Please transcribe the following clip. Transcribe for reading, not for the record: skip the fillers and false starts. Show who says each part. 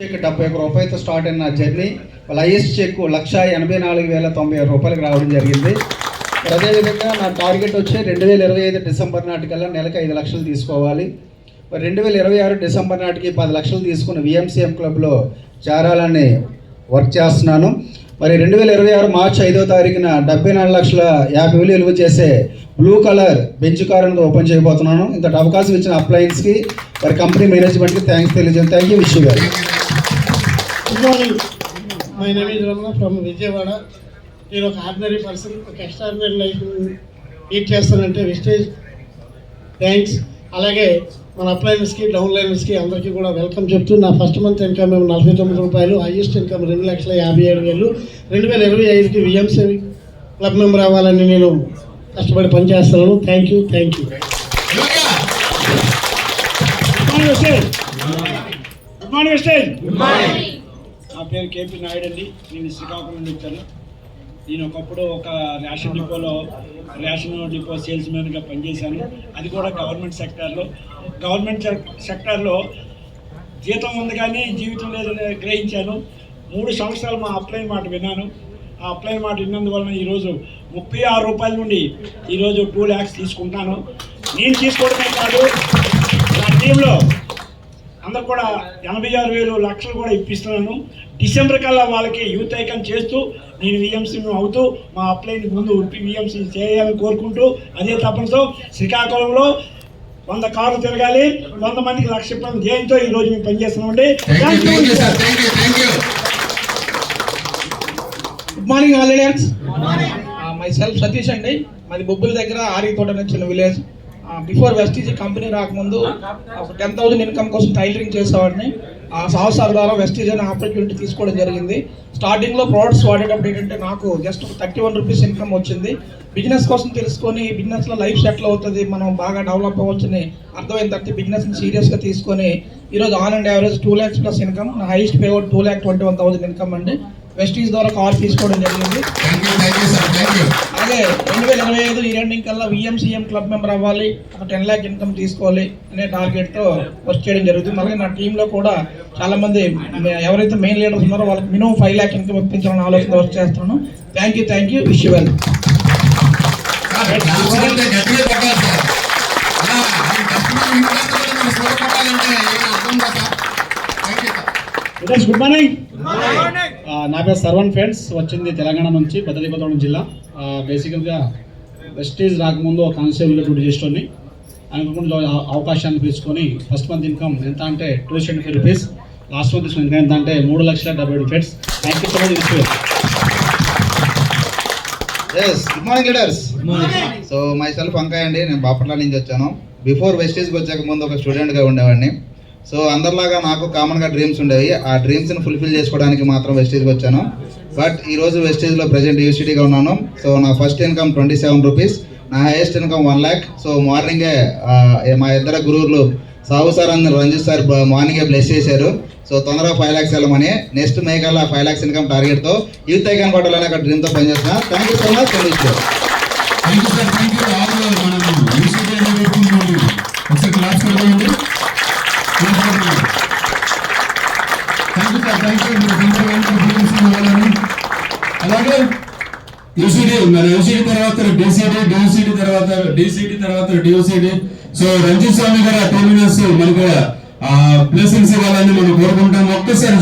Speaker 1: 71 రూపాయలతో స్టార్ట్ అయిన జర్నీ వాళ్ళ హైయెస్ట్ చెక్ 1,84,090 రూపాయలకు రావడం జరిగింది. అదేవిధంగా నా టార్గెట్ వచ్చి 2025 డిసెంబర్ నాటికల్లా నెలకు 5 లక్షలు తీసుకోవాలి. మరి 2026 డిసెంబర్ నాటికి 10 లక్షలు తీసుకుని విఎంసీఎం క్లబ్లో చేరాలని వర్క్ చేస్తున్నాను. మరి 2026 మార్చి 5వ తారీఖున 74,50,000 విలువ చేసే బ్లూ కలర్ బెంచ్ కార్ అనేది ఓపెన్ చేయబోతున్నాను. ఇంత అవకాశం ఇచ్చిన అప్లయన్స్కి మరి కంపెనీ మేనేజ్మెంట్కి థ్యాంక్స్ తెలియజేయండి. Thank you. విష్ గారు.
Speaker 2: Good morning. My name is Ramana from Vijayawada. నేను ఒక ఆర్డినరీ పర్సన్, ఒక ఎక్స్ట్రాడినరీ లైఫ్ లీడ్ చేస్తానంటే వెస్టేజ్ థ్యాంక్స్. అలాగే మన అప్లయన్స్కి డౌన్లైనర్స్కి అందరికీ కూడా వెల్కమ్ చెప్తూ నా ఫస్ట్ మంత్ ఇన్కమ్ 49 రూపాయలు, హైయెస్ట్ ఇన్కమ్ 2,57,000. 2025కి విఎంసీ క్లబ్ మెంబర్ అవ్వాలని నేను కష్టపడి పనిచేస్తున్నాను. Thank you. Good morning Vestige. నా పేరు కేపీ నాయుడు అండి. నేను శ్రీకాకుళం నుండి వచ్చాను. నేను ఒకప్పుడు ఒక రేషన్ డిపో సేల్స్ మ్యాన్గా పనిచేశాను. అది కూడా గవర్నమెంట్ సెక్టార్లో జీతం ఉంది కానీ జీవితం లేదని గ్రహించాను. 3 సంవత్సరాలు మా అప్లైన్ మాట విన్నాను. ఆ అప్లైన్ మాట విన్నందువలన ఈరోజు 36 రూపాయల నుండి ఈరోజు 2 lakhs తీసుకుంటాను. నేను తీసుకోవడమే కాదు, నా టీంలో అందరు కూడా 86,000 లక్షలు కూడా ఇప్పిస్తున్నాను. డిసెంబర్ కల్లా వాళ్ళకి యూత్ ఐకాన్ చేస్తూ నేను విఎంసీ అవుతూ మా అప్లైన్ ముందు విఎంసీ చేయాలని కోరుకుంటూ, అదే తప్పనితో శ్రీకాకుళంలో 100 కార్లు తిరగాలి, 100 మందికి 1,00,000 ఇవ్వడం ధ్యేయంతో ఈరోజు మేము పనిచేస్తున్నామండి.
Speaker 3: Good morning all leaders. Myself Satish అండి. మాది బొబ్బుల దగ్గర ఆరితోట చిన్న విలేజ్. బిఫోర్ వెస్టీజ్ కంపెనీ రాకముందు ఒక 10,000 ఇన్కమ్ కోసం టైలరింగ్ చేసేవాడిని. ఆ సంవత్సరాల ద్వారా వెస్టీజ్ అనే ఆపర్చునిటీ తీసుకోవడం జరిగింది. స్టార్టింగ్లో ప్రోడక్ట్స్ వాడేటప్పుడు ఏంటంటే నాకు జస్ట్ 31 రూపీస్ ఇన్కమ్ వచ్చింది. బిజినెస్ కోసం తెలుసుకొని బిజినెస్లో లైఫ్ సెటిల్ అవుతుంది, మనం బాగా డెవలప్ అవ్వచ్చని అర్థమైన తర్వాత బిజినెస్ని సీరియస్గా తీసుకొని ఈరోజు on and average 2 lakhs plus income. నా హైయెస్ట్ పే అవుట్ 2,21,000 ఇన్కమ్ అండి. వెస్టీజ్ ద్వారా కార్ తీసుకోవడం జరిగింది. అలాగే 2025 ఈ ఎండింగ్ కల్లా విఎంసీఎం క్లబ్ మెంబర్ అవ్వాలి, ఒక 10 lakh ఇన్కమ్ తీసుకోవాలి అనే టార్గెట్తో వర్క్ చేయడం జరుగుతుంది. అలాగే నా టీంలో కూడా చాలామంది ఎవరైతే మెయిన్ లీడర్స్ ఉన్నారో వాళ్ళకి మినిమం 5 lakh ఇన్కమ్ ఇప్పించాలని ఆలోచన వర్క్ చేస్తున్నాను. Thank you. Wish you well.
Speaker 2: Good morning.
Speaker 4: నా పేరు సర్వన్ ఫ్రెండ్స్, వచ్చింది తెలంగాణ నుంచి, పెద్దది కొత్తగూడెం జిల్లా. బేసికల్గా వెస్టీజ్ రాకముందు ఒక కానిస్టేబుల్గా డ్యూటీ చేసేటోని. అనుకోకుండా అవకాశాన్ని తీసుకొని ఫస్ట్ మంత్ ఇన్కమ్ ఎంత అంటే 275 రూపీస్, లాస్ట్ మంత్ తీసుకుని ఇంకా ఎంత అంటే 3,70,000. Thank you so much.
Speaker 1: Good morning leaders. So myself అంకాయ్ అండి. నేను బాపట్ల నుంచి వచ్చాను. బిఫోర్ వెస్టీజ్కి వచ్చాక ముందు ఒక స్టూడెంట్గా ఉండేవాడిని. సో అందరిలాగా నాకు కామన్గా డ్రీమ్స్ ఉండేవి. ఆ డ్రీమ్స్ని ఫుల్ఫిల్ చేసుకోవడానికి మాత్రం వెస్టీజ్కి వచ్చాను. బట్ ఈరోజు వెస్టీజ్లో ప్రజెంట్ యూసిటీగా ఉన్నాను. సో నా ఫస్ట్ ఇన్కమ్ 27 రూపీస్, నా హైయెస్ట్ ఇన్కమ్ 1 lakh. సో మార్నింగే మా ఇద్దరు గురువులు సాహు సార్ అని రంజిత్ సార్ మార్నింగే బ్లెస్ చేశారు. సో తొందరగా 5 lakhs వెళ్ళమని, నెక్స్ట్ మే కల్లా 5 lakhs ఇన్కమ్ టార్గెట్తో యూత్ ఐకాన్ పట్టాలని అక్కడ డ్రీమ్తో పనిచేస్తున్నా. Thank you so much.
Speaker 5: అలాగే యూసీడీ మన యూసీడీ తర్వాత డిసిడి తర్వాత డిఓసిడి. సో రంజిత్ స్వామి గారు 2 minutes మనకు బ్లెస్సింగ్స్ ఇవ్వాలని మనం కోరుకుంటాం. ఒక్కసారి